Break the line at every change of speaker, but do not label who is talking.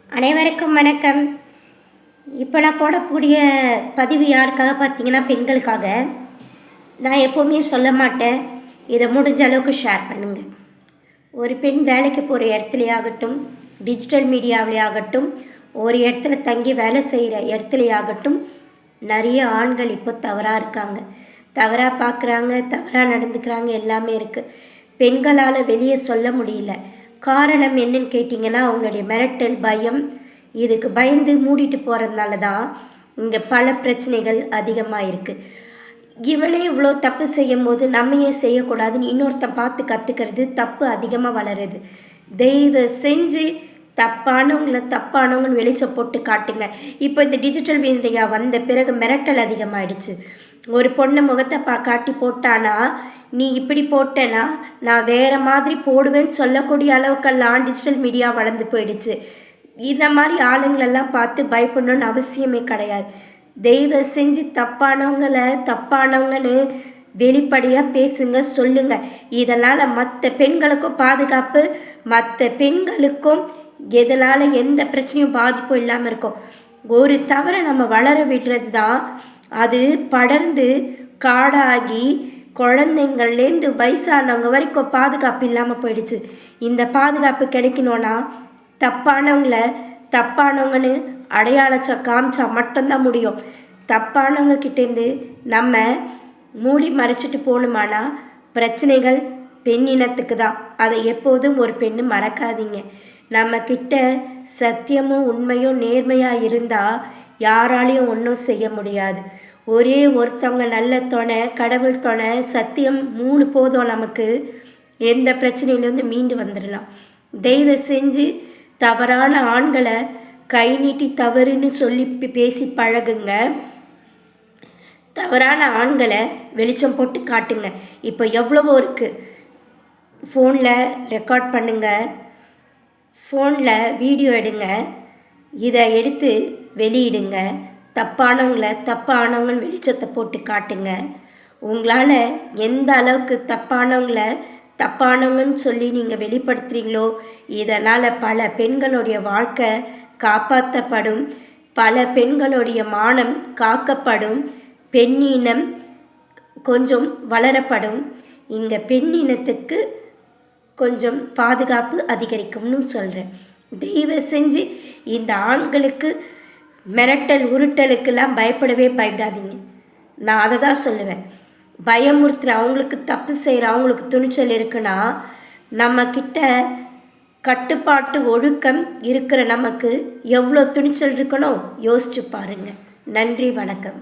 அனைவருக்கும் வணக்கம். இப்போ நான் போடக்கூடிய பதிவு யாருக்காக பார்த்தீங்கன்னா, பெண்களுக்காக. நான் எப்போவுமே சொல்ல மாட்டேன், இதை முடிஞ்ச அளவுக்கு ஷேர் பண்ணுங்கள். ஒரு பெண் வேலைக்கு போகிற இடத்துலையாகட்டும், டிஜிட்டல் மீடியாவிலேயாகட்டும், ஒரு இடத்துல தங்கி வேலை செய்கிற இடத்துலையாகட்டும், நிறைய ஆண்கள் இப்போ தவறாக இருக்காங்க, தவறாக பார்க்குறாங்க, தவறாக நடந்துக்கிறாங்க, எல்லாமே இருக்குது. பெண்களால் வெளியே சொல்ல முடியல. காரணம் என்னன்னு கேட்டிங்கன்னா, அவங்களுடைய மிரட்டல், பயம். இதுக்கு பயந்து மூடிட்டு போகிறதுனால தான் இங்கே பல பிரச்சனைகள் அதிகமாக இருக்குது. இவனே இவ்வளோ தப்பு செய்யும் போது நம்ம ஏன் செய்யக்கூடாதுன்னு இன்னொருத்தன் பார்த்து கற்றுக்கிறது, தப்பு அதிகமாக வளருது. தெய்வ செஞ்சு தப்பானவங்கன்னு வெளிச்சம் போட்டு காட்டுங்க. இப்போ இந்த டிஜிட்டல் மீடியா வந்த பிறகு மிரட்டல் அதிகமாகிடுச்சு. ஒரு பொண்ணை முகத்தை காட்டி போட்டானா, நீ இப்படி போட்டேன்னா நான் வேறு மாதிரி போடுவேன்னு சொல்லக்கூடிய அளவுக்கெல்லாம் டிஜிட்டல் மீடியா வளர்ந்து போயிடுச்சு. இந்த மாதிரி ஆளுங்களெல்லாம் பார்த்து பயப்படணுன்னு அவசியமே கிடையாது. தெய்வ செஞ்சு தப்பானவங்கன்னு வெளிப்படையாக பேசுங்க, சொல்லுங்கள். இதனால் மற்ற பெண்களுக்கும் பாதுகாப்பு, மற்ற பெண்களுக்கும் இதனால் எந்த பிரச்சனையும் பாதிப்பும் இல்லாமல் இருக்கும். ஒரு தவறை நம்ம வளர விடுறது தான் அது படர்ந்து காடாகி குழந்தைங்கள்லேருந்து வயசானவங்க வரைக்கும் பாதுகாப்பு இல்லாமல் போயிடுச்சு. இந்த பாதுகாப்பு கிடைக்கணும்னா தப்பானவங்கன்னு அடையாளத்தை காமிச்சா மட்டும்தான் முடியும். தப்பானவங்க கிட்டேருந்து நம்ம மூடி மறைச்சிட்டு போகணுமானா பிரச்சனைகள் பெண்ணினத்துக்கு தான். அதை எப்போதும் ஒரு பெண்ணு மறக்காதீங்க. நம்மக்கிட்ட சத்தியமும் உண்மையும் நேர்மையாக இருந்தால் யாராலையும் ஒன்றும் செய்ய முடியாது. ஒரே ஒருத்தவங்க நல்ல துணை, கடவுள் துணை, சத்தியம் 3 போதும். நமக்கு எந்த பிரச்சனையிலேருந்து மீண்டு வந்துடலாம். தெய்வ செஞ்சு தவறான ஆண்களை கை நீட்டி தவறுன்னு சொல்லி பேசி பழகுங்க. தவறான ஆண்களை வெளிச்சம் போட்டு காட்டுங்க. இப்போ எவ்வளவோ இருக்குது. ஃபோனில் ரெக்கார்ட் பண்ணுங்கள், ஃபோனில் வீடியோ எடுங்க, இதை எடுத்து வெளியிடுங்க. தப்பானவங்கன்னு வெளிச்சத்தை போட்டு காட்டுங்க. உங்களால் எந்த அளவுக்கு தப்பானவங்கன்னு சொல்லி நீங்கள் வெளிப்படுத்துகிறீங்களோ, இதனால் பல பெண்களுடைய வாழ்க்கை காப்பாற்றப்படும், பல பெண்களுடைய மானம் காக்கப்படும், பெண்ணினம் கொஞ்சம் வளரப்படும். இங்கே பெண்ணினத்துக்கு கொஞ்சம் பாதுகாப்பு அதிகரிக்கும்னு சொல்கிறேன். தெய்வ செஞ்சு இந்த ஆண்களுக்கு மிரட்டல் உருட்டலுக்கெல்லாம் பயப்படாதீங்க. நான் அதை தான் சொல்லுவேன். பயமுறுத்துகிற அவங்களுக்கு, தப்பு செய்கிற அவங்களுக்கு துணிச்சல் இருக்குன்னா, நம்மக்கிட்ட கட்டுப்பாட்டு ஒழுக்கம் இருக்கிற நமக்கு எவ்வளோ துணிச்சல் இருக்கணும் யோசிச்சு பாருங்கள். நன்றி, வணக்கம்.